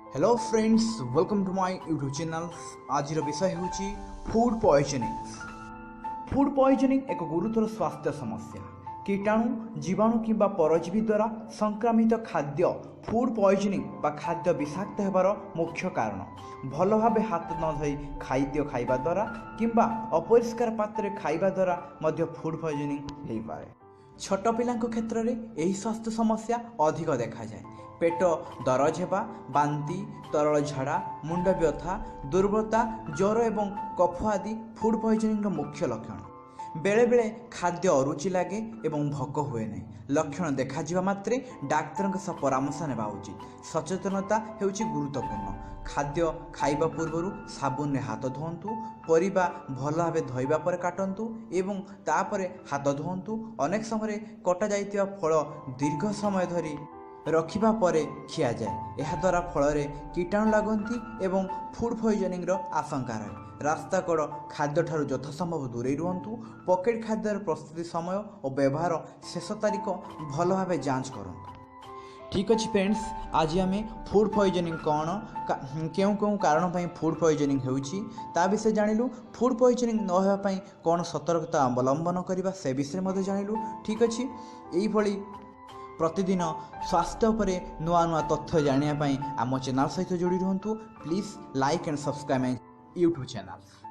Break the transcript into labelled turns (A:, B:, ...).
A: Hello friends, welcome to my YouTube channel. आज विषय हूँ फूड पॉइजनिंग। फूड पॉइजनिंग एक गुरुतर स्वास्थ्य समस्या। कीटाणु, जीवाणु किंबा परजीवी द्वारा संक्रमित खाद्य फूड पॉइजनिंग बा खाद्य विषाक्त होबार मुख्य कारण। भल भाव हाथ न धोई खाद्य खाइबा द्वारा किंबा अपरिष्कार पात्र खाइबा द्वारा मध्य फूड पॉइजनिंग हो पाए। छोट पिलांक क्षेत्र में यही स्वास्थ्य समस्या अधिक देखा जाए। पेट दरज हेबा, बांती, तरल झाड़ा, मुंड व्यथा, दुर्बलता, ज्वर एवं कफ आदि फूड पॉइजनिंग मुख्य लक्षण। बेले बेले खाद्य अरुचि लगे एवं भोक हुए नहीं। लक्षण देखा मात्रे डाक्तर सह परामर्श नेबा उचित। सचेतनता हेउछि गुरुत्वपूर्ण। खाद्य खाइबा पूर्व साबुन रे हाथ धोंतु, परिबा भल भाव धोइबा पर काटंतु एवं तापरे हाथ धोंतु। अनेक समय कटा जाइतिबा फल दीर्घ समय धरी रखिबा परे खिया जाए। यह द्वारा फल कीटाणु लगती एवं फूड पॉइजनिंग आशंका रहे। रास्ता कड़ खाद्य ठारू यथासंभव दूरे रुहतु। पकेट खाद्य प्रस्तुति समय और व्यवहार शेष तारीख भल भाव जांच करूँ। ठीक अच्छे फ्रेंड्स, आज आम फूड पॉइजनिंग कौन, क्यों क्यों कारण पर फूड पॉइजनिंग होउछि ता विषय जानिलु। फूड पॉइजनिंग न होगा पई कौन सतर्कता अवलंबन करबा से विषय मध्य जानिलु। ठीक अच्छे, यही भली प्रतिदिन स्वास्थ्य पर नुआ नुआ तथ्य जानिया पई आम चैनल सहित जोड़ी रुहतु। Please like and subscribe my YouTube channel.